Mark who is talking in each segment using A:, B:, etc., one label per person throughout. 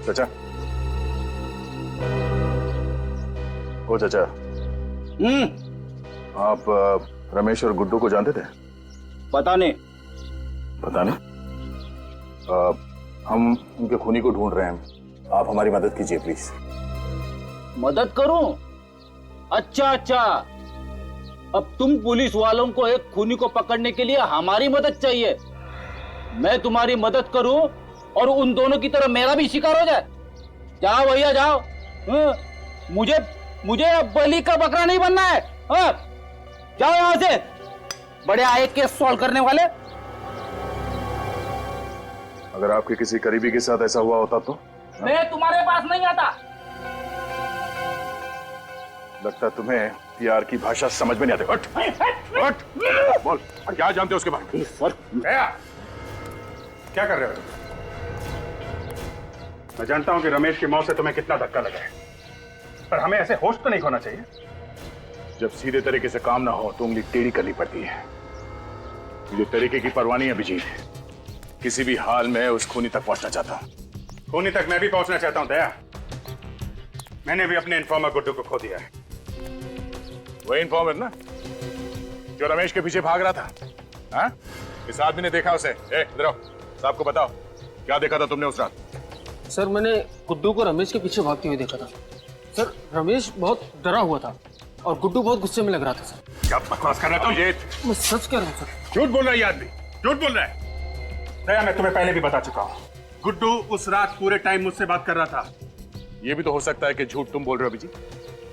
A: चाचा, ओ चाचा, आप रमेश और गुड्डू को जानते थे?
B: पता नहीं।
A: पता नहीं? हम उनके खूनी को ढूंढ रहे हैं, आप हमारी मदद कीजिए प्लीज।
B: मदद करूं? अच्छा अच्छा, अब तुम पुलिस वालों को एक खूनी को पकड़ने के लिए हमारी मदद चाहिए। मैं तुम्हारी मदद करूं और उन दोनों की तरह मेरा भी शिकार हो जाए? जाओ भैया जाओ। मुझे मुझे बलि का बकरा नहीं बनना है। जाओ यहां से, बड़े आए केस सॉल्व करने वाले।
A: अगर आपके किसी करीबी के साथ ऐसा हुआ होता तो?
B: मैं तुम्हारे पास नहीं आता।
A: लगता तुम्हें प्यार की भाषा समझ में नहीं आती। उठ, उठ, बोल, क्या जानते हो उसके बारे में?
C: क्या कर रहे हो? मैं जानता हूं कि रमेश की मौत से तुम्हें कितना धक्का लगा है, पर हमें ऐसे होश तो नहीं खोना चाहिए।
A: जब सीधे तरीके से काम ना हो तो उंगली टेढ़ी करनी पड़ती है। मुझे तरीके की परवाह नहीं है अभिजीत, किसी भी हाल में उस खूनी तक पहुंचना चाहता हूं।
C: खूनी तक मैं भी पहुंचना चाहता हूं दया। मैंने भी अपने इन्फॉर्मर गुड्डू को खो दिया है।
A: वही इन्फॉर्मर ना जो रमेश के पीछे भाग रहा था? हाँ? इस आदमी ने देखा उसे। इधर आओ, साहब को बताओ क्या देखा था तुमने उस रात?
D: सर मैंने गुड्डू को रमेश के पीछे भागते हुए देखा था। सर रमेश बहुत डरा हुआ था और गुड्डू बहुत गुस्से में लग रहा था। सर
C: क्या बकवास कर रहा था अभिजीत?
D: मैं सच कह रहा हूँ सर।
C: झूठ बोल रहा है ये आदमी, झूठ बोल रहा है। दया, मैं तुम्हें पहले भी बता चुका हूं, गुड्डू उस रात पूरे टाइम मुझसे बात कर रहा था।
A: ये भी तो हो सकता है कि झूठ तुम बोल रहे हो अभिजीत,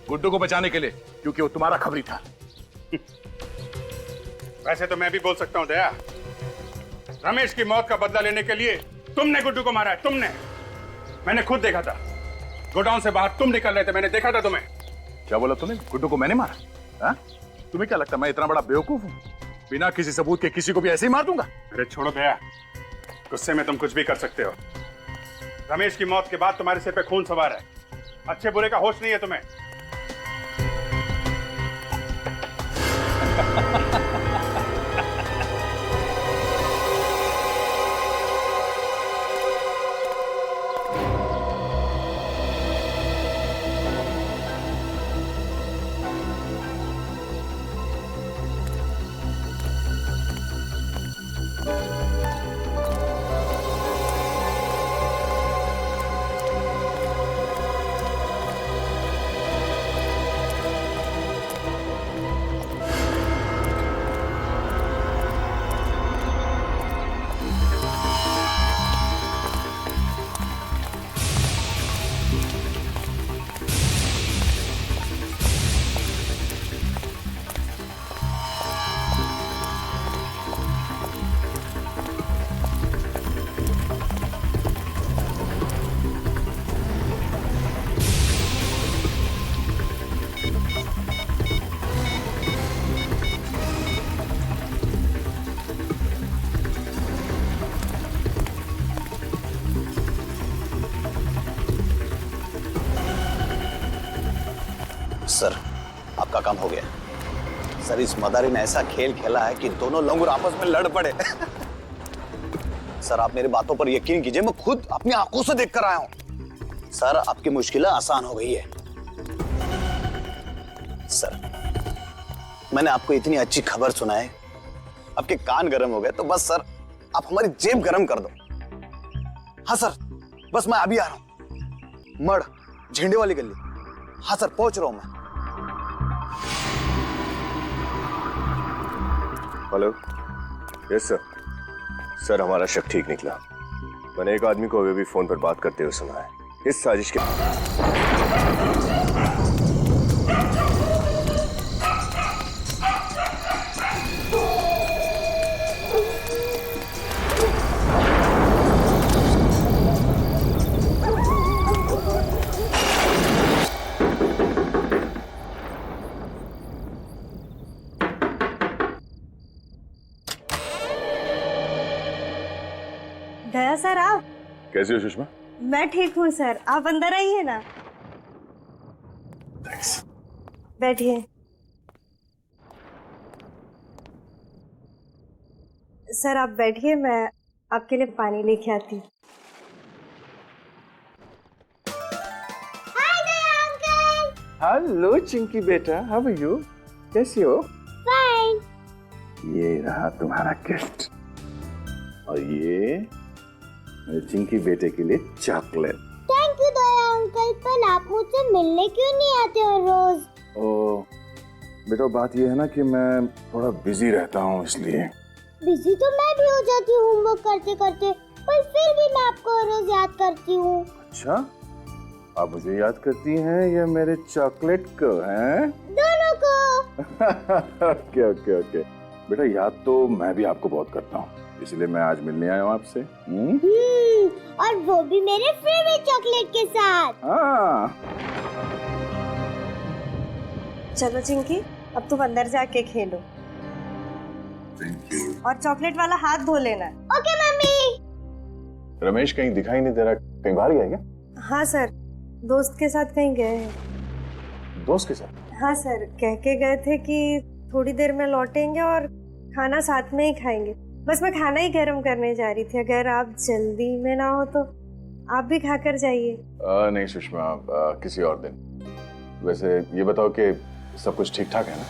A: गुड्डू को बचाने के लिए, क्योंकि वो तुम्हारा खबरी था।
C: वैसे तो मैं भी बोल सकता हूं दया, रमेश की मौत का बदला लेने के लिए तुमने गुड्डू को मारा है। तुमने, मैंने खुद देखा था, गोडाउन से बाहर तुम निकल रहे थे, मैंने देखा था तुम्हें।
A: क्या बोला तुमने? गुड्डू को मैंने मारा? हाँ? तुम्हें क्या लगता है मैं इतना बड़ा बेवकूफ हूं? बिना किसी सबूत के किसी को भी ऐसे ही मार दूंगा?
C: अरे छोड़ो दया, गुस्से में तुम कुछ भी कर सकते हो। रमेश की मौत के बाद तुम्हारे सिर पे खून सवार है, अच्छे बुरे का होश नहीं है तुम्हें।
E: सर आपका काम हो गया। सर इस मदारी ने ऐसा खेल खेला है कि दोनों लंगूर आपस में लड़ पड़े। सर आप मेरी बातों पर यकीन कीजिए, मैं खुद अपनी आंखों से देखकर आया हूं। सर आपकी मुश्किलें आसान हो गई है। सर मैंने आपको इतनी अच्छी खबर सुनाई, आपके कान गर्म हो गए, तो बस सर आप हमारी जेब गर्म कर दो। हाँ सर, बस मैं अभी आ रहा हूं। मड़ झंडे वाली गली। हाँ सर पहुंच रहा हूं मैं।
F: हेलो। Yes sir. सर हमारा शक ठीक निकला। मैंने एक आदमी को अभी भी फोन पर बात करते हुए सुना है। इस साजिश के
G: दया सर आप?
A: कैसी हो सुषमा?
G: मैं ठीक हूँ सर, आप अंदर आइए ना। बैठिए। सर आप बैठिए, मैं आपके लिए पानी लेके आती हूँ।
A: हेलो चिंकी बेटा, हाउ आर यू? कैसी हो?
H: फाइन।
A: ये रहा तुम्हारा गिफ्ट और ये मेरे चिंकी बेटे के लिए chocolate.
H: Thank you Daya uncle, पर आप मुझसे मिलने क्यों नहीं आते हो रोज?
A: ओ बेटा, बात ये है ना कि मैं थोड़ा बिजी रहता हूँ, इसलिए।
H: बिजी तो मैं भी हो जाती हूँ होमवर्क करते करते, पर फिर भी मैं आपको रोज याद करती हूँ।
A: अच्छा, आप मुझे याद करती हैं या मेरे चॉकलेट को? हैं?
H: दोनों को।
A: ओके ओके ओके बेटा, याद तो मैं भी आपको बहुत करता हूँ, इसलिए मैं आज मिलने आया हूँ आपसे।
H: और वो भी मेरे फेवरेट चॉकलेट के साथ।
A: हाँ।
G: चलो चिंकी, अब तुम अंदर जाके खेलो और चॉकलेट वाला हाथ धो लेना।
H: Okay mummy.
F: रमेश कहीं दिखाई नहीं दे रहा, कहीं बाहर गया क्या?
G: हाँ सर, दोस्त के साथ कहीं गए हैं।
F: दोस्त के साथ?
G: हाँ सर, कह के गए थे कि थोड़ी देर में लौटेंगे और खाना साथ में ही खाएंगे। बस मैं खाना ही गर्म करने जा रही थी, अगर आप जल्दी में ना हो तो आप भी खाकर जाइए।
F: नहीं सुषमा, किसी और दिन। वैसे ये बताओ कि सब कुछ ठीक ठाक है ना?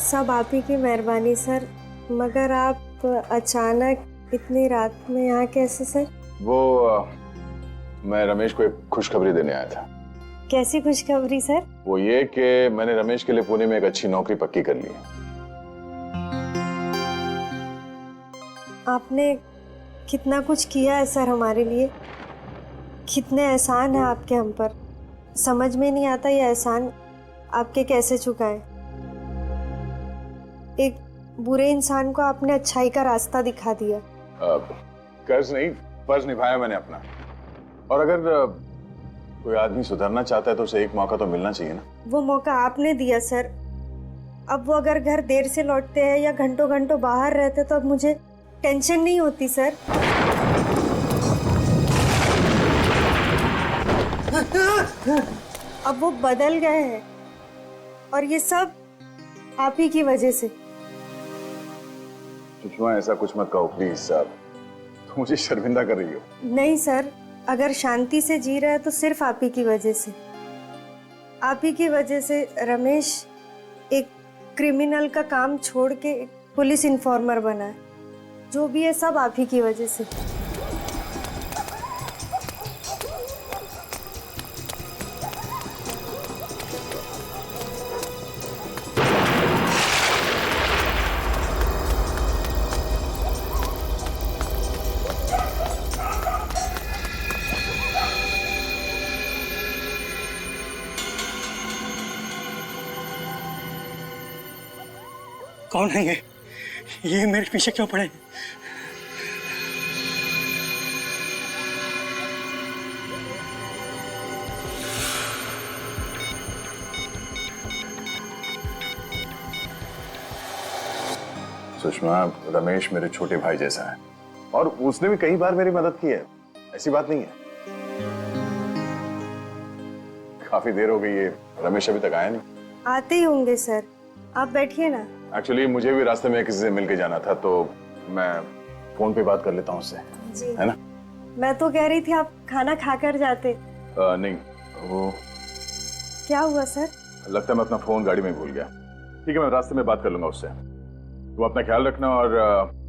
G: सब आप ही की मेहरबानी सर, मगर आप अचानक इतनी रात में यहाँ कैसे सर?
F: वो मैं रमेश को एक खुशखबरी देने आया था।
G: कैसी खुशखबरी सर?
F: वो ये कि मैंने रमेश के लिए पुणे में एक अच्छी नौकरी पक्की कर ली है।
G: आपने कितना कुछ किया है सर हमारे लिए, कितने एहसान है आपके हम पर। समझ में नहीं आता ये एहसान आपके कैसे चुकाएं। एक बुरे इंसान को आपने अच्छाई का रास्ता दिखा दिया।
F: कर्ज नहीं, फर्ज निभाया मैंने अपना। और अगर कोई आदमी सुधरना चाहता है तो उसे एक मौका तो मिलना चाहिए ना।
G: वो मौका आपने दिया सर। अब वो अगर घर देर से लौटते हैं या घंटों घंटों बाहर रहते तो अब मुझे टेंशन नहीं होती सर। अब वो बदल गए हैं और ये सब आप ही की वजह से।
F: सुषमा, ऐसा कुछ मत कहो प्लीज साहब, तुम मुझे शर्मिंदा कर रही हो।
G: नहीं सर, अगर शांति से जी रहा है तो सिर्फ आप ही की वजह से। आप ही की वजह से रमेश एक क्रिमिनल का काम छोड़ के एक पुलिस इन्फॉर्मर बना है। जो भी है सब आप ही की वजह से।
I: कौन है ये मेरे पीछे क्यों पड़े?
F: सुषमा, रमेश मेरे छोटे भाई जैसा है और उसने भी कई बार मेरी मदद की है, ऐसी बात नहीं है। काफी देर हो गई है, रमेश अभी तक आया नहीं।
G: आते ही होंगे सर, आप बैठिए ना।
F: एक्चुअली मुझे भी रास्ते में किसी से मिलके जाना था, तो मैं फोन पे बात कर लेता हूँ उससे,
G: जी
F: है ना?
G: मैं तो कह रही थी आप खाना खाकर जाते।
F: नहीं, वो
G: क्या हुआ सर?
F: लगता है मैं अपना फोन गाड़ी में भूल गया। ठीक है, मैं रास्ते में बात कर लूंगा उससे। तुम अपना ख्याल रखना और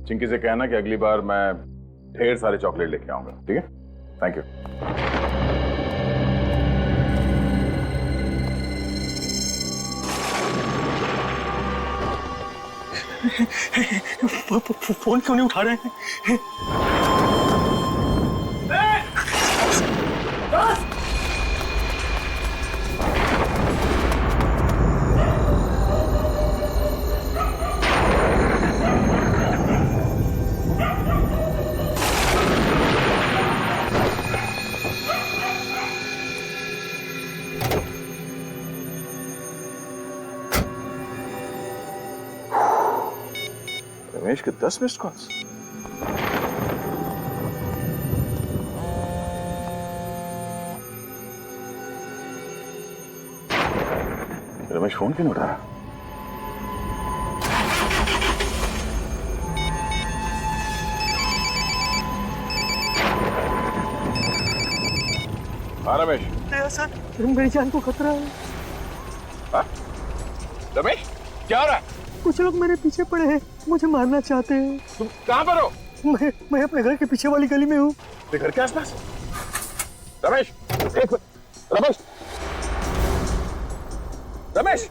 F: चिंकी से कहना कि अगली बार मैं ढेर सारे चॉकलेट लेके आऊंगा, ठीक है? Thank you.
I: फोन क्यों नहीं उठा रहे हैं?
F: रमेश के 10 मिस्ड कॉल्स। रमेश फोन क्यों नहीं उठा रहा? हाँ रमेश।
I: दया सर, मेरी जान को खतरा है।
F: हाँ? रमेश क्या हो रहा है?
I: कुछ लोग मेरे पीछे पड़े हैं, मुझे मारना चाहते हैं।
F: तुम कहाँ पर हो?
I: मैं अपने घर के पीछे वाली गली में हूँ।
F: घर के आसपास? रमेश एक मिनट। रमेश रमेश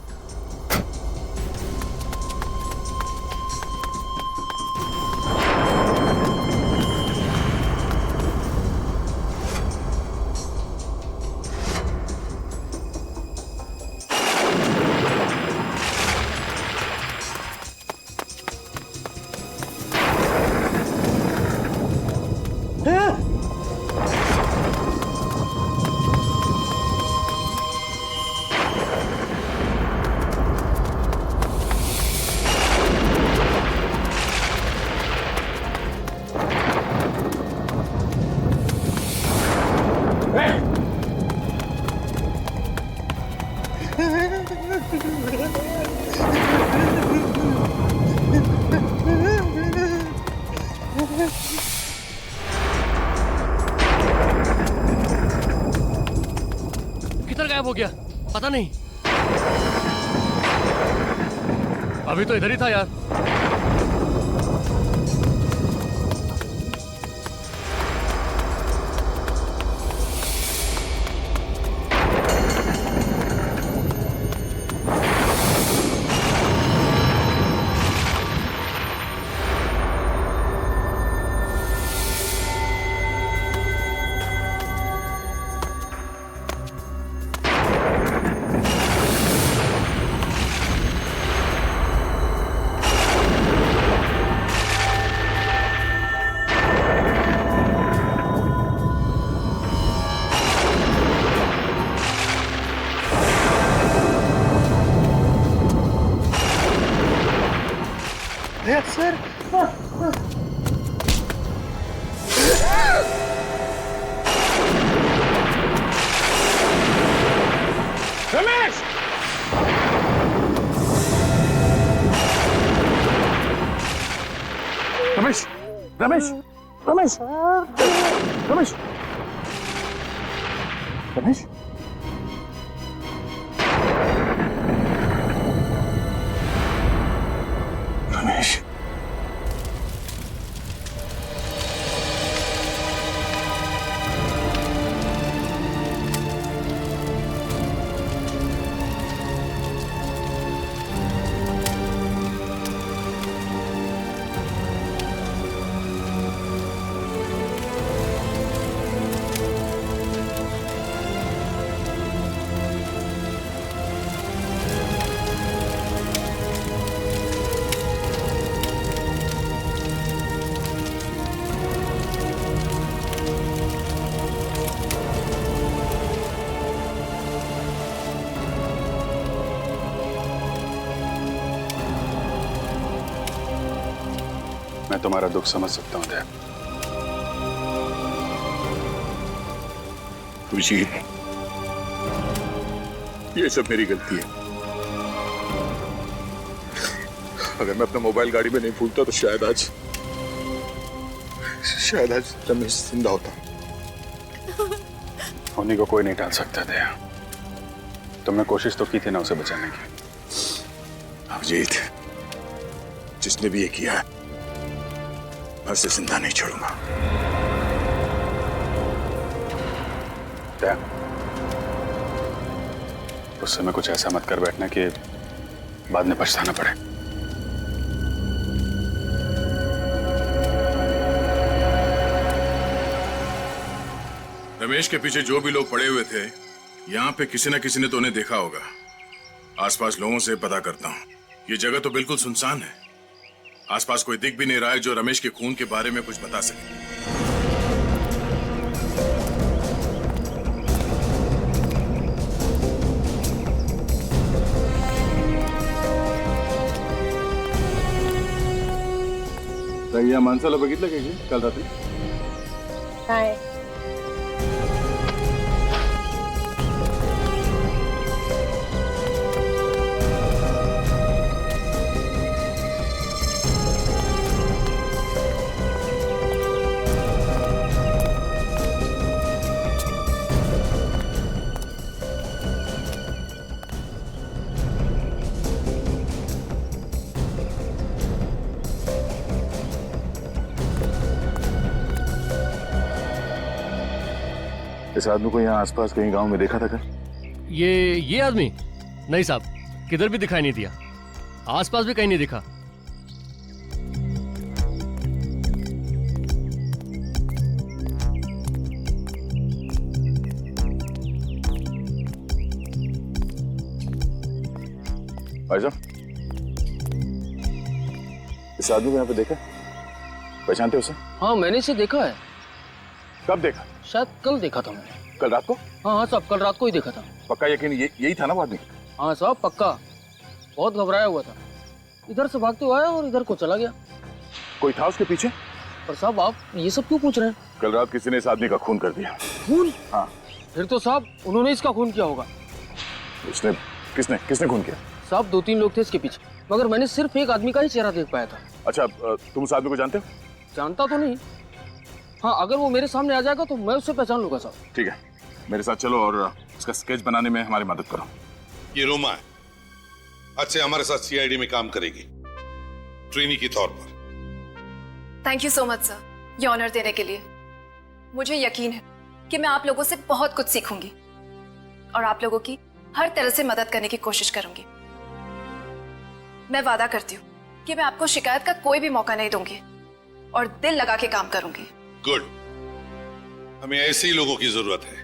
J: किधर गायब हो गया पता नहीं। अभी तो इधर ही था यार।
I: दया सर,
F: रमेश रमेश रमेश रमेश रमेश रमेश रमेश मैं तुम्हारा दुख समझ सकता हूं दया। अभिजीत, ये सब मेरी गलती है। अगर मैं अपना मोबाइल गाड़ी में नहीं भूलता तो शायद आज रमेश जिंदा होता। होने को कोई नहीं टाल सकता दया। तुमने कोशिश तो की थी ना उसे बचाने की। अभिजीत, जिसने भी ये किया है मैं उसे जिंदा नहीं छोड़ूंगा। दया, उस समय कुछ ऐसा मत कर बैठना कि बाद में पछताना पड़े।
A: रमेश के पीछे जो भी लोग पड़े हुए थे, यहाँ पे किसी न किसी ने तो उन्हें देखा होगा। आसपास लोगों से पता करता हूँ। ये जगह तो बिल्कुल सुनसान है। आसपास कोई दिख भी नहीं रहा है जो रमेश के खून के बारे में कुछ बता सके।
F: या माणसाला बघितलं का की काल रात्री?
G: काय
F: इस आदमी को यहाँ आसपास कहीं गांव में देखा था क्या?
J: ये आदमी? नहीं साहब, किधर भी दिखाई नहीं दिया, आसपास भी कहीं नहीं दिखा।
F: भाई साहब, इस आदमी को यहाँ पे देखा? पहचानते हो उसे?
D: हाँ, मैंने इसे देखा है।
F: कब देखा?
D: शायद कल देखा था मैंने।
F: कल रात को?
D: हाँ साहब, कल रात को ही देखा था।
F: पक्का यकीन? यही था ना वो आदमी?
D: हाँ साहब, पक्का। बहुत घबराया हुआ था, इधर से भागते हुए आया और इधर को चला गया।
F: कोई था उसके पीछे?
D: पर साहब, आप ये सब क्यों पूछ रहे हैं?
F: कल रात किसी ने इस आदमी का खून कर दिया।
D: खून?
F: हाँ।
D: फिर तो साहब उन्होंने इसका खून किया होगा।
F: उसने? किसने खून किया?
D: साहब 2-3 लोग थे इसके पीछे, मगर मैंने सिर्फ एक आदमी का ही चेहरा देख पाया था।
F: अच्छा, तुम उस आदमी को जानते हो?
D: जानता तो नहीं। हाँ, अगर वो मेरे सामने आ जाएगा तो मैं उससे पहचान लूंगा साहब।
F: ठीक है, मेरे साथ चलो और इसका स्केच बनाने में हमारी मदद करो।
K: ये रोमा है, आज से हमारे साथ सीआईडी में काम करेगी, ट्रेनी के तौर पर।
L: Thank you so much sir, ये ऑनर देने के लिए। मुझे यकीन है कि मैं आप लोगों से बहुत कुछ सीखूंगी और आप लोगों की हर तरह से मदद करने की कोशिश करूंगी। मैं वादा करती हूँ कि मैं आपको शिकायत का कोई भी मौका नहीं दूंगी और दिल लगा के काम करूंगी।
K: गुड, हमें ऐसे ही लोगों की जरूरत है।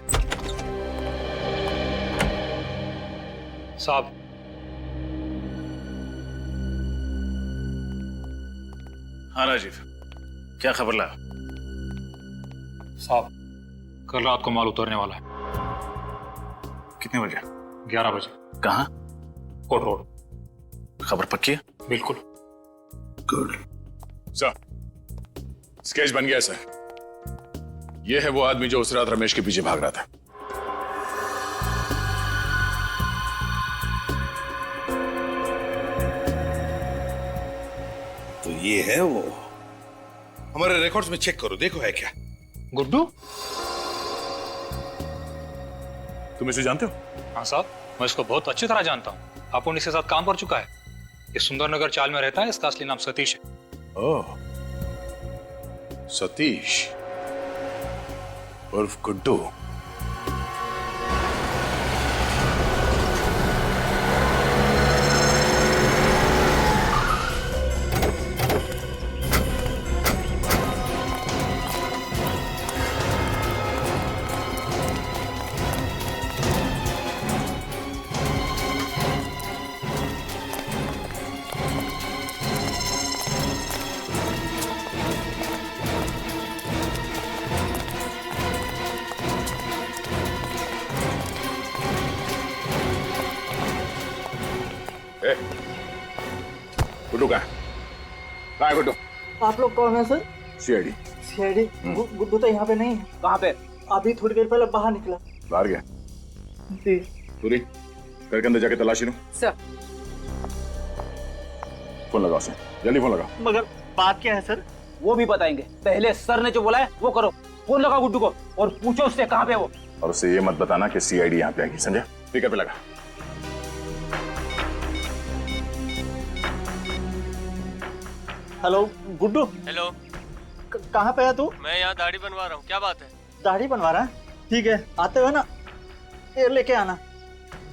I: साहब,
A: हाँ राजीव, क्या खबर लाया?
I: साहब, कल रात को माल उतरने वाला है।
A: कितने बजे?
I: 11 बजे।
A: कहाँ?
I: कोट रोड।
A: खबर पक्की है?
I: बिल्कुल।
A: गुड सर, स्केच बन गया सर। ये है वो आदमी जो उस रात रमेश के पीछे भाग रहा था।
K: तो ये है वो। हमारे रिकॉर्ड्स में चेक करो, देखो है क्या।
I: गुड्डू?
A: तुम इसे जानते हो?
I: हाँ साहब, मैं इसको बहुत अच्छी तरह जानता हूँ। अपुन इसके साथ काम कर चुका है। ये सुंदरनगर चाल में रहता है। इसका असली नाम सतीश है।
A: ओह, सतीश उर्फ गुड्डू। गुड्डू कहाँ है गुड्डू?
M: आप लोग कौन है सर?
A: सीआईडी।
M: सीआईडी? गुड्डू तो यहाँ पे नहीं है।
B: कहाँ पे?
M: अभी थोड़ी देर पहले बाहर निकला।
A: बाहर गया?
M: जी।
A: पूरी घर के अंदर जाके तलाशी लो।
M: सर।
A: फोन लगाओ उसे, जल्दी फोन लगाओ।
M: मगर बात क्या है सर?
B: वो भी बताएंगे, पहले सर ने जो बोला है वो करो। फोन लगाओ गुड्डू को और पूछो उससे कहाँ पे वो।
A: और उससे ये मत बताना कि सीआईडी यहाँ पे आएगी, समझा? स्पीकर पे लगा।
M: हेलो गुड्डू।
J: हेलो।
M: कहाँ पे है तू?
J: मैं यहाँ दाढ़ी बनवा रहा हूँ, क्या बात है?
M: दाढ़ी बनवा रहा है? ठीक है, आते हुए ना ये लेके आना।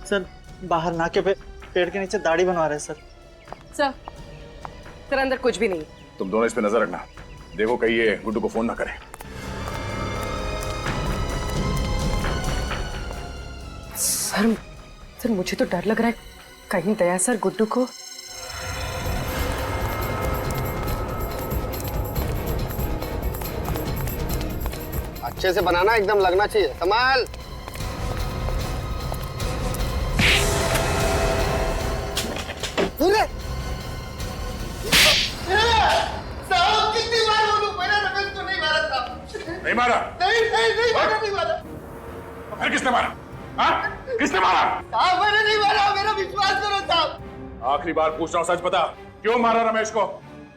M: सर, बाहर नाके पे पेड़ के नीचे दाढ़ी बनवा रहे हैं सर।
L: सर अंदर कुछ भी नहीं।
A: तुम दोनों इस पे नजर रखना, देखो कहीं ये गुड्डू को फोन ना करे।
L: सर मुझे तो डर लग रहा है, कहीं दया सर गुड्डू को।
E: अच्छे से बनाना, एकदम लगना चाहिए। संभाल।
H: साहब कितनी बार बोलूं, मैंने रमेश को नहीं मारा साहब।
A: नहीं मारा?
H: नहीं मारा।
A: फिर किसने मारा? हाँ? किसने मारा?
H: साहब मैंने नहीं मारा, मेरा विश्वास करो साहब।
A: आखिरी बार पूछ रहा हूँ, सच बता, क्यों मारा रमेश को?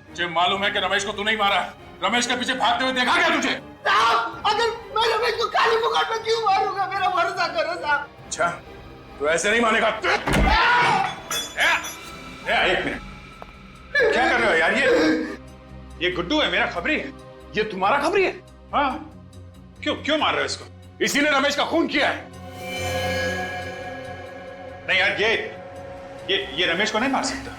A: मुझे मालूम है कि रमेश को तू नहीं मारा। रमेश के पीछे भागते हुए देखा क्या तुझे?
H: साहब अगर मैं रमेश को काली मुकाट में क्यों मारूंगा, मेरा भरोसा करो साहब।
A: अच्छा, तो ऐसे नहीं मानेगा। एक मिनट, क्या कर रहे हो यार? ये गुड्डू है, मेरा खबरी है। ये तुम्हारा खबरी है?
C: हाँ, क्यों मार रहे हो इसको?
A: इसी ने रमेश का खून किया है।
C: नहीं यार, ये रमेश को नहीं मार सकता।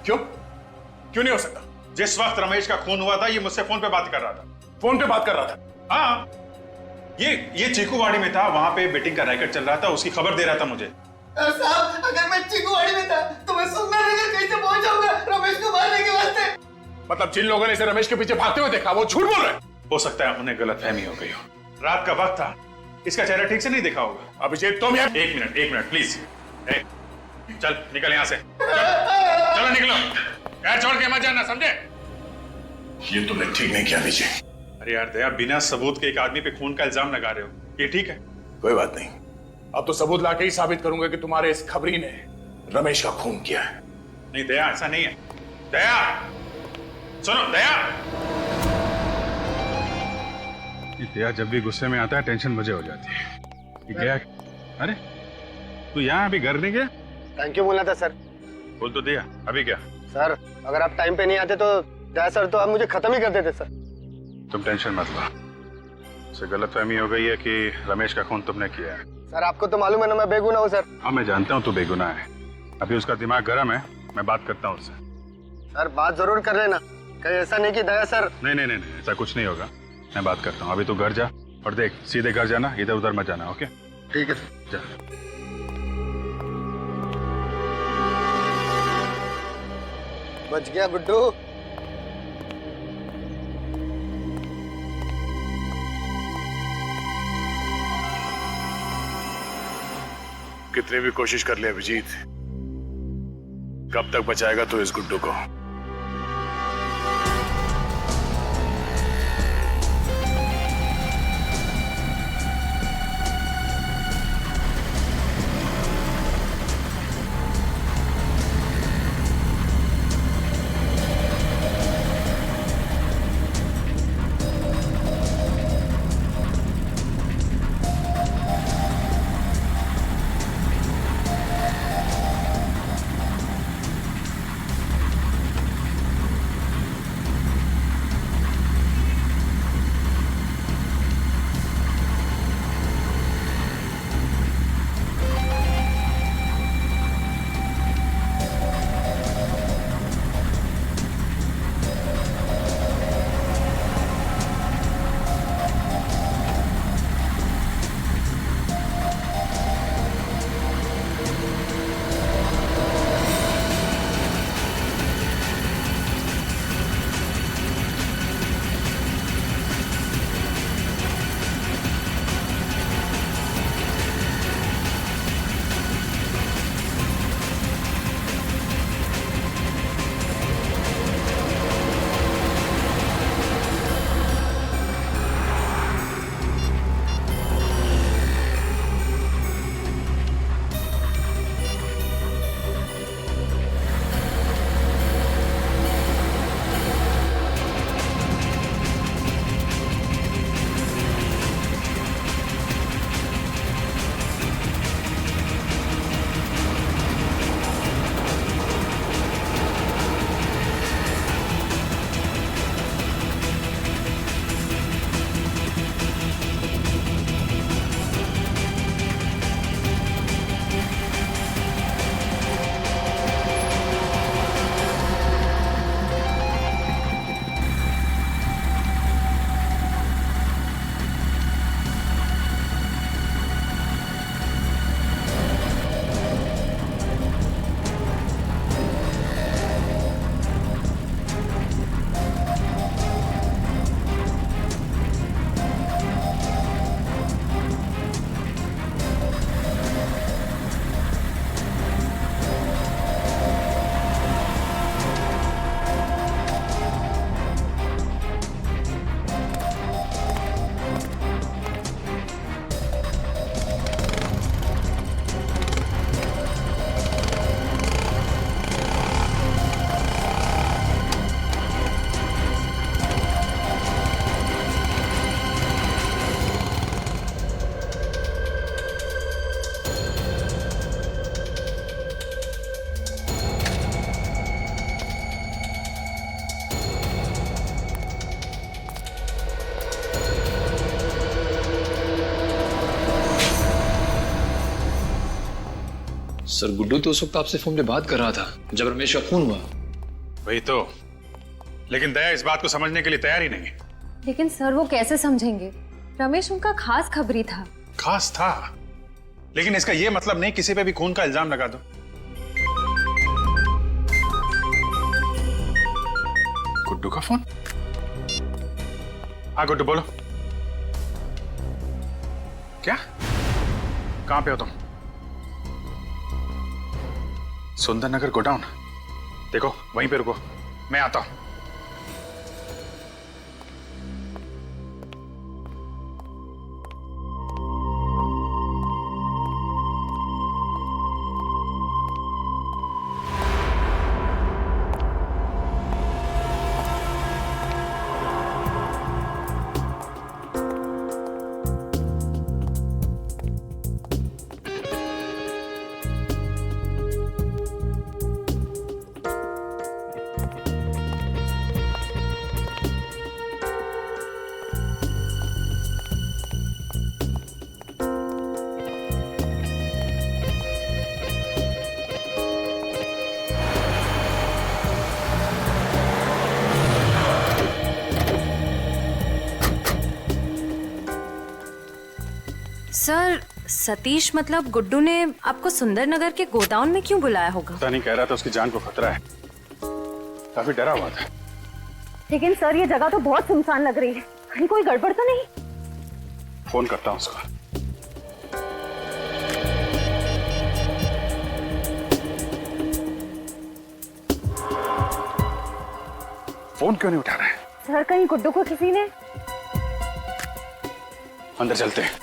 A: क्यों? क्यों नहीं हो सकता?
C: जिस वक्त रमेश का खून हुआ था, ये मुझसे फोन पे बात कर रहा था।
A: फोन पे बात कर रहा था?
C: हाँ, ये चीकूवाड़ी में था, वहां पे बेटिंग का रैकेट चल रहा था, उसकी खबर दे रहा था मुझे।
E: साहब, अगर मैं चीकूवाड़ी में था तो मैं सुंदरनगर कैसे पहुंच जाऊंगा रमेश को मारने के वास्ते?
A: मतलब जिन लोगों ने इसे रमेश के पीछे भागते हुए देखा वो झूठ बोल रहे हैं?
C: हो सकता है उन्हें गलतफहमी हो गई हो। रात का वक्त था, इसका चेहरा ठीक से नहीं देखा होगा।
A: अभिषेक तुम यार,
C: एक मिनट प्लीज। चल निकल यहाँ से, चलो निकलो, यार छोड़ के मत जाना, समझे?
A: ये तुमने ठीक नहीं किया विजय।
C: अरे यार दया, बिना सबूत के एक आदमी पे खून का इल्जाम लगा रहे हो, ये ठीक है?
A: कोई बात नहीं, अब तो सबूत लाके ही साबित करूंगा कि तुम्हारे इस खबरी ने रमेश का खून किया है।
C: नहीं दया, ऐसा नहीं है। दया सुनो, दया। दया जब भी गुस्से में आता है टेंशन मुझे हो जाती है। ये गया? अरे तू यहाँ अभी घर नहीं गया?
E: थैंक यू बोला था सर।
C: बोल तो दिया, अभी क्या?
E: सर अगर आप टाइम पे नहीं आते तो दया सर तो आप मुझे खत्म ही कर देते सर।
C: तुम टेंशन मत लो, उसे गलतफहमी हो गई है कि रमेश का खून तुमने किया है।
E: सर आपको तो मालूम है ना मैं बेगुनाह हूँ सर।
C: हाँ मैं जानता हूँ तू बेगुनाह है, अभी उसका दिमाग गर्म है, मैं बात करता हूँ उससे।
E: सर बात जरूर कर लेना, कहीं ऐसा नहीं कि दया सर।
C: नहीं, ऐसा कुछ नहीं होगा, मैं बात करता हूँ। अभी तू घर जा और देख, सीधे घर जाना, इधर उधर मत जाना, ओके?
E: ठीक है सर।
C: जा।
E: बच गया गुड्डू।
A: कितनी भी कोशिश कर ले अभिजीत, कब तक बचाएगा तो इस गुड्डू को?
I: सर गुड्डू तो उस वक्त आपसे फोन पे बात कर रहा था जब रमेश का खून हुआ।
C: वही तो, लेकिन दया इस बात को समझने के लिए तैयार ही नहीं है।
N: लेकिन सर वो कैसे समझेंगे? रमेश उनका खास खबरी था।
C: खास था, लेकिन इसका यह मतलब नहीं किसी पे भी खून का इल्जाम लगा दो। गुड्डू का फोन? हाँ गुड्डू बोलो। क्या? कहां पे हो तुम? सुंदर नगर गोडाउन? देखो वहीं पे रुको, मैं आता हूं।
N: सर सतीश मतलब गुड्डू ने आपको सुंदरनगर के गोडाउन में क्यों बुलाया होगा?
C: पता नहीं, कह रहा था उसकी जान को खतरा है, काफी डरा हुआ था।
N: लेकिन सर ये जगह तो बहुत सुनसान लग रही है, कहीं कोई गड़बड़ तो नहीं?
C: फोन करता हूं उसको। फोन क्यों नहीं उठा रहा है?
N: सर कहीं गुड्डू को किसी ने?
C: अंदर चलते हैं।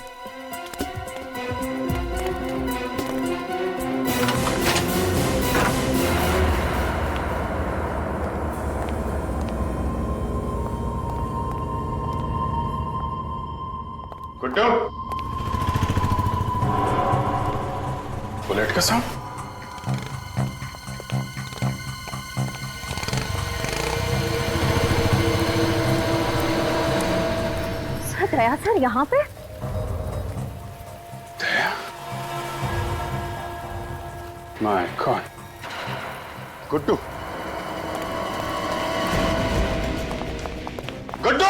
C: गुड्डू, बुलेट का साउंड?
N: सर दया सर यहाँ पे?
C: Daya? My god, Guddu, Guddu!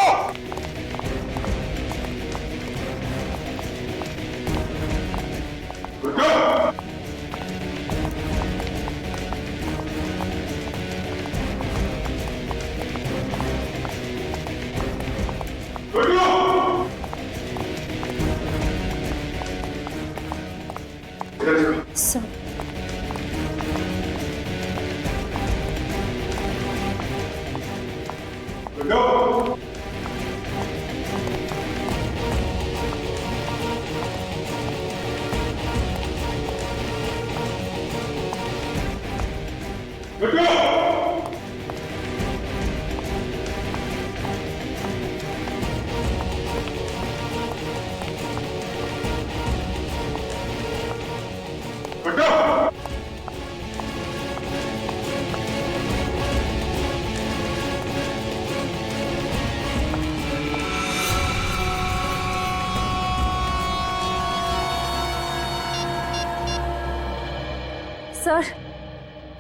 N: Sir sir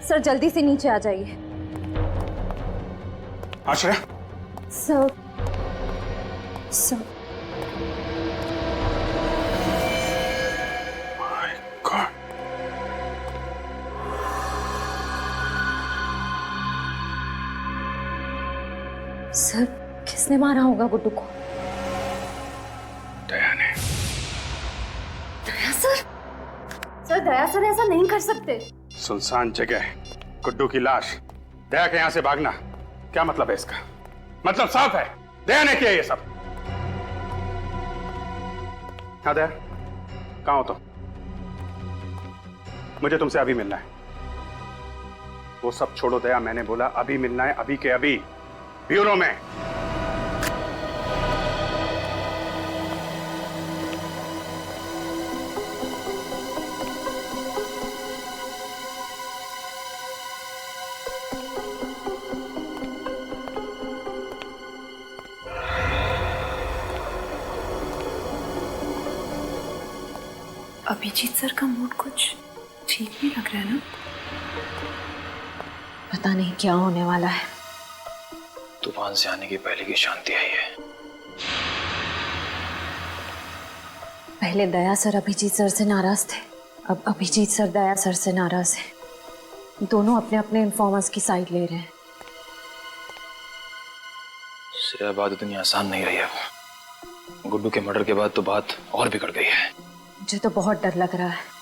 N: sir जल्दी से नीचे आ जाइए।
C: Ashray?
N: Sir sir
C: my god,
N: sir किसने मारा होगा गुड्डू को?
C: दया ने।
N: Daya sir? Sir Daya sir ऐसा नहीं कर सकते।
C: सुनसान जगह, गुड्डू की लाश, दया के यहां से भागना, क्या मतलब है इसका? मतलब साफ है, दया ने किया ये सब। हाँ दया, कहां हो तुम? मुझे तुमसे अभी मिलना है। वो सब छोड़ो दया, मैंने बोला अभी मिलना है, अभी के अभी, ब्यूरो में।
L: अभिजीत सर का मूड कुछ
N: ठीक नहीं लग रहा है ना? पता नहीं क्या होने वाला है।
I: तूफान से आने की पहले की शांति आई है।
N: पहले दया सर अभिजीत सर से नाराज थे, अब अभिजीत सर दया सर से नाराज हैं। दोनों अपने अपने इन्फॉर्मर्स की साइड ले रहे हैं।
I: श्रेया बात इतनी आसान नहीं रही अब। गुड्डू के मर्डर के बाद तो बात और बिगड़ गई है।
N: मुझे तो बहुत डर लग रहा है।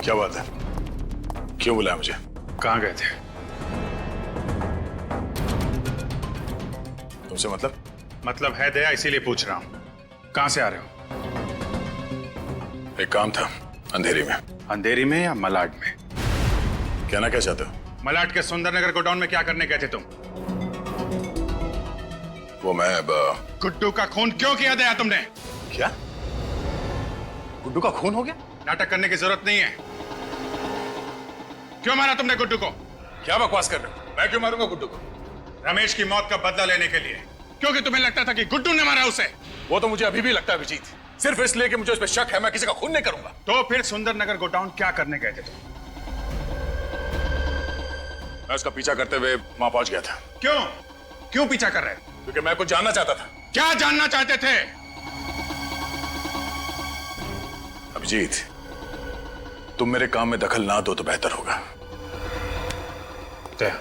A: क्या बात है? क्यों बुलाया मुझे?
F: कहाँ गए थे?
A: तुमसे मतलब?
F: मतलब है दया, इसीलिए पूछ रहा हूँ। कहाँ से आ रहे हो?
A: एक काम था अंधेरी में।
F: अंधेरी में या मलाड में?
A: कहना क्या चाहते हो?
F: मलाड के सुंदरनगर गोडाउन में क्या करने गए थे तुम?
A: वो मैं अब
F: गुड्डू का खून क्यों किया दया तुमने?
A: क्या? गुड्डू का खून हो गया?
F: नाटक करने की जरूरत नहीं है। क्यों मारा तुमने गुड्डू को?
A: क्या बकवास कर रहे हो? मैं क्यों मारूंगा गुड्डू को?
F: रमेश की मौत का बदला लेने के लिए, क्योंकि तुम्हें लगता था कि गुड्डू ने मारा उसे।
A: वो तो मुझे अभी भी लगता है अभिजीत, सिर्फ इसलिए कि मुझे उस पर शक है। मैं किसी का खून नहीं करूंगा।
F: तो फिर सुंदरनगर गोडाउन क्या करने गए थे तुम?
A: मैं उसका पीछा करते हुए वहां पहुंच गया था।
F: क्यों? क्यों पीछा कर रहे?
A: क्योंकि मैं कुछ जानना चाहता था।
F: क्या जानना चाहते थे?
A: अभिजीत, तुम मेरे काम में दखल ना दो तो बेहतर होगा।
F: दया,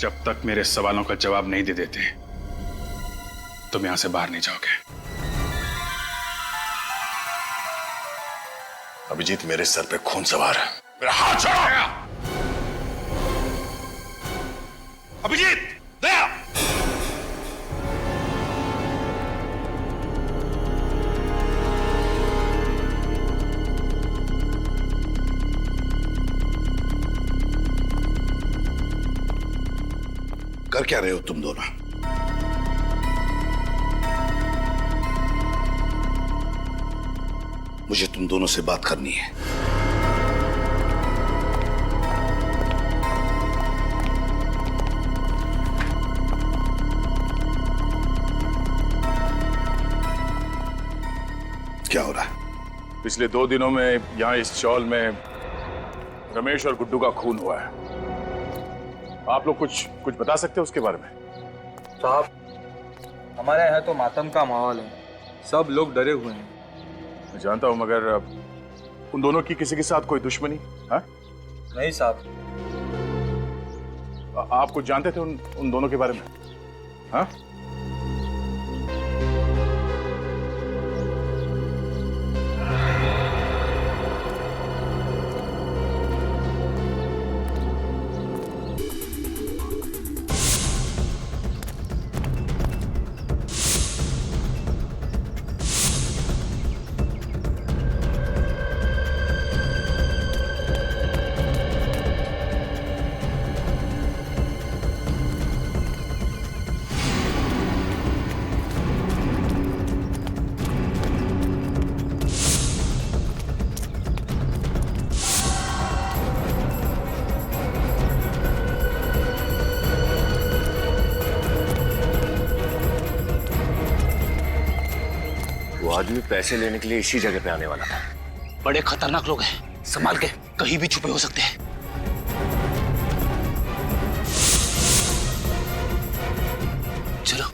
F: जब तक मेरे सवालों का जवाब नहीं दे देते तुम यहां से बाहर नहीं जाओगे।
A: अभिजीत, मेरे सर पे खून सवार है। मेरा हाथ छोड़ो।
F: अभिजीत, दया!
K: कर क्या रहे हो तुम दोनों? मुझे तुम दोनों से बात करनी है। क्या हो रहा है?
A: पिछले 2 दिनों में यहाँ इस चौल में रमेश और गुड्डू का खून हुआ है। आप लोग कुछ बता सकते हो उसके बारे में?
O: साहब, हमारे यहाँ तो मातम का माहौल है, सब लोग डरे हुए हैं।
A: मैं जानता हूँ, मगर उन दोनों की किसी के साथ कोई दुश्मनी? हाँ?
O: नहीं साहब।
A: आप कुछ जानते थे उन दोनों के बारे में? हाँ?
P: आदमी पैसे लेने के लिए इसी जगह पे आने वाला था।
B: बड़े खतरनाक लोग हैं, संभाल के, कहीं भी छुपे हो सकते हैं। चलो।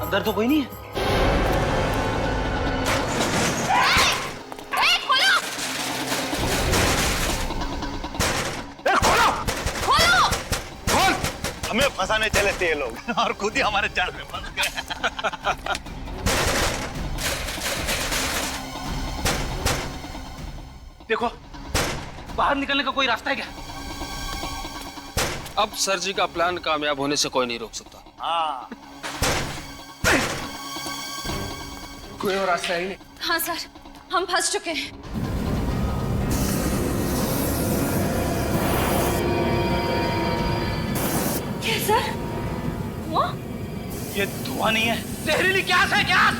B: अंदर तो कोई नहीं है।
E: हमें फंसाने चले थे ये लोग और खुद ही हमारे जाल में फंस गए।
D: देखो, बाहर निकलने का कोई रास्ता है क्या? अब सर जी का प्लान कामयाब होने से कोई नहीं रोक सकता।
E: हाँ,
D: कोई और रास्ता है ही नहीं।
L: हाँ सर, हम फंस चुके हैं। क्या सर? वो?
E: ये धुआं नहीं है,
D: जहरीली गैस है, गैस।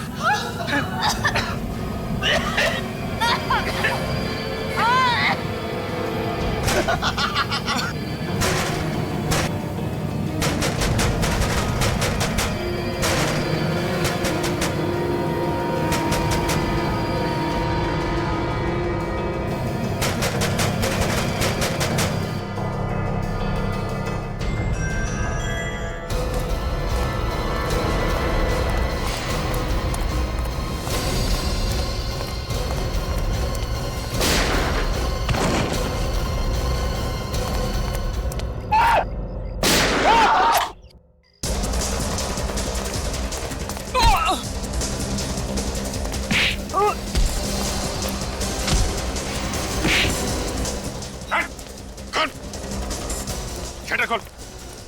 C: शटर खोल,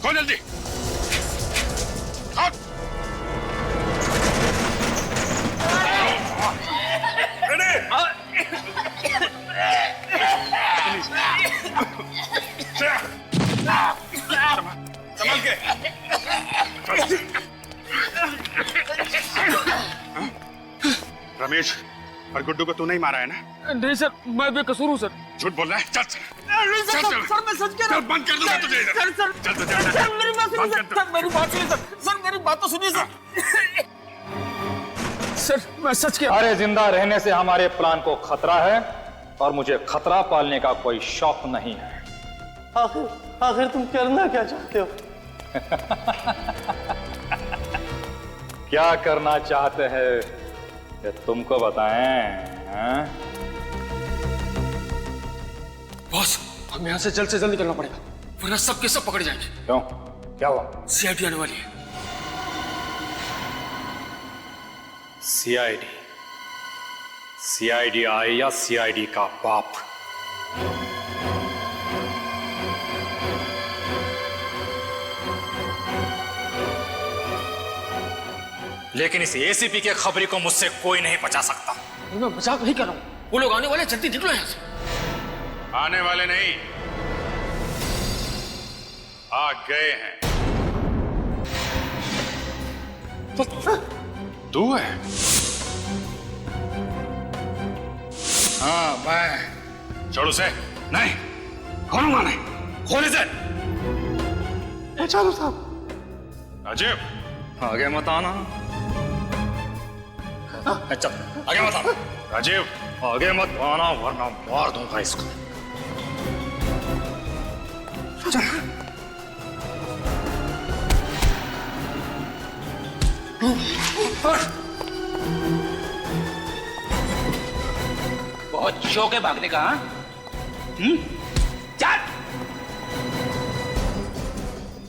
C: खोल जल्दी। खोल। संभाल के। रमेश और गुड्डू को तू नहीं मारा है ना?
D: नहीं सर, मैं बेकसूर हूँ सर।
C: झूठ बोल रहा है? चल
D: नहीं सर, सर मैं सच कह रहा हूँ।
C: बंद कर दूंगा तुझे इधर।
D: सर सर
C: चल चल
D: सर, मेरी बात सुनिए सर। सर मेरी बात सुनिए सर। सर मेरी बात तो सुनिए सर। सर मैं सच कह रहा हूँ।
I: अरे जिंदा रहने से हमारे प्लान को खतरा है और मुझे खतरा पालने का कोई शौक नहीं है।
M: आखिर तुम करना क्या चाहते हो?
I: क्या करना चाहते हैं ये तुमको बताएं? हाँ?
D: बॉस, हमें यहाँ से जल्द निकलना पड़ेगा, वरना सब के सब पकड़ जाएंगे।
I: क्यों? क्या हुआ?
D: सीआईडी आने वाली है।
I: सीआईडी? सीआईडी आई या सीआईडी का बाप? लेकिन इस एसीपी के खबरी को मुझसे कोई नहीं बचा सकता।
D: मैं मजाक नहीं कर रहा हूँ, वो लोग आने वाले, जल्दी निकलो यहाँ से।
C: आने वाले नहीं, आ गए हैं। तू है? हाँ मैं। छोड़ उसे। नहीं, खोलूंगा नहीं। खोल इसे।
M: चालू साहब।
C: राजीव,
I: आगे मत आना। चल आगे मत आना।
C: राजीव,
I: आगे मत आना वरना मार दूंगा इसको।
B: बहुत शौक है भागने का? चल।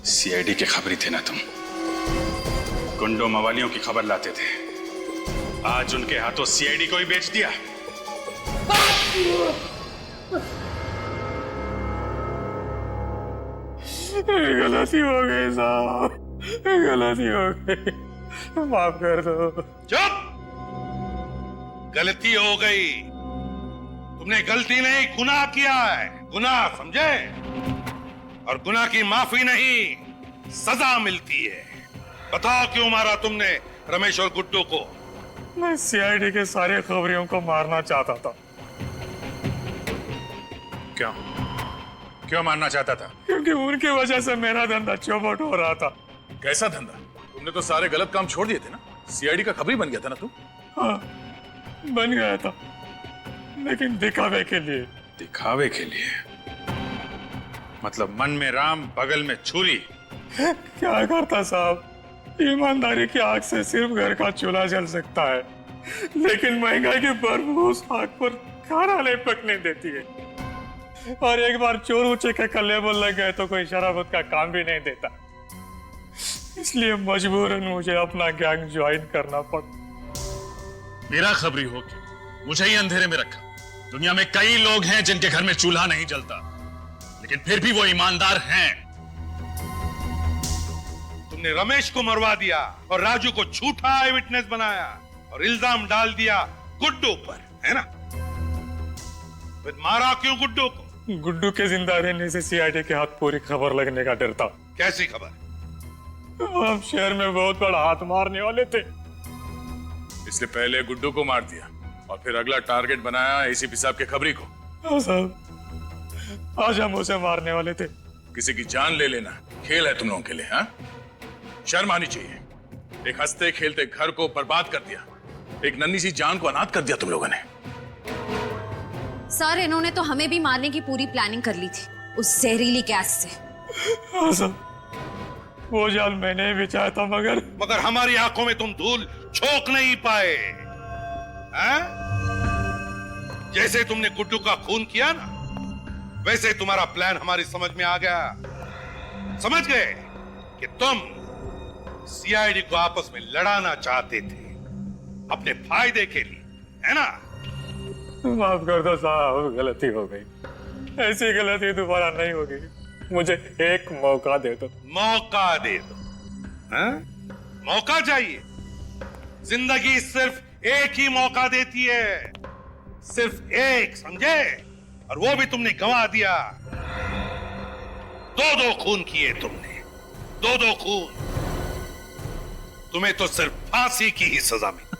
C: सीआईडी के खबरी थे ना तुम? गुंडों मवालियों की खबर लाते थे, आज उनके हाथों सीआईडी को ही बेच दिया।
F: गलती हो गई साहब, गलती हो गई, माफ कर दो।
K: चुप! गलती हो गई। तुमने गलती नहीं, गुनाह किया है। गुनाह, समझे? और गुनाह की माफी नहीं, सजा मिलती है। बताओ क्यों मारा तुमने रमेश और गुड्डू को?
F: मैं सीआईडी के सारे खबरियों को मारना चाहता था।
C: क्यों? क्यों मारना चाहता था?
F: क्योंकि उनकी वजह से मेरा धंधा चौपट हो रहा था।
A: कैसा धंधा? तुमने तो सारे गलत काम छोड़ दिए थे ना। सीआईडी का खबरी बन गया था ना तू?
F: हाँ, बन गया था, लेकिन दिखावे के लिए।
C: दिखावे के लिए? मतलब मन में राम बगल में छुरी।
F: क्या करता साहब, ईमानदारी की आग से सिर्फ घर का चूल्हा जल सकता है, लेकिन महंगाई की बर्फ उस आग पर खाना नहीं पकने देती है। और एक बार चोर ऊंचे के कल्ले बोल लग गए तो कोई शराबत का काम भी नहीं देता।
I: इसलिए मजबूरन मुझे अपना गैंग ज्वाइन करना पड़ा।
F: मेरा खबरी हो के मुझे ही अंधेरे में रखा। दुनिया में कई लोग हैं जिनके घर में चूल्हा नहीं जलता, लेकिन फिर भी वो ईमानदार हैं।
K: तुमने रमेश को मरवा दिया और राजू को झूठा आई विटनेस बनाया और इल्जाम डाल दिया गुड्डू पर, है ना? फिर मारा क्यों गुड्डू को?
I: गुड्डू के जिंदा रहने से सीआईडी के हाथ पूरी खबर लगने का डर था।
K: कैसी खबर?
I: हम शहर में बहुत बड़ा हाथ मारने वाले थे,
A: इसलिए पहले गुड्डू को मार दिया और फिर अगला टारगेट बनाया एसीपी साहब के खबरी को।
I: हाँ साहब, आज हम उसे मारने वाले थे।
A: किसी की जान ले लेना खेल है तुम लोगों के लिए, हाँ? शर्म आनी चाहिए। एक हंसते खेलते घर को बर्बाद कर दिया, एक नन्ही सी जान को अनाथ कर दिया तुम लोगों ने।
N: सर, इन्होंने तो हमें भी मारने की पूरी प्लानिंग कर ली थी उस जहरीली गैस से।
I: हाँ सर, वो जाल मैंने ही बिछाया था,
K: मगर हमारी आंखों में तुम धूल झोंक नहीं पाए, हैं? जैसे तुमने गुड्डू का खून किया ना, वैसे तुम्हारा प्लान हमारी समझ में आ गया। समझ गए कि तुम सीआईडी को आपस में लड़ाना चाहते थे अपने फायदे के लिए, है ना?
I: माफ कर दो साहब, गलती हो गई। ऐसी गलती दोबारा नहीं होगी। मुझे एक मौका दे दो।
K: मौका दे दो, हैं? मौका चाहिए? जिंदगी सिर्फ एक ही मौका देती है, सिर्फ एक, समझे? और वो भी तुमने गंवा दिया। दो खून किए तुमने, दो खून। तुम्हें तो सिर्फ फांसी की ही सजा मिली।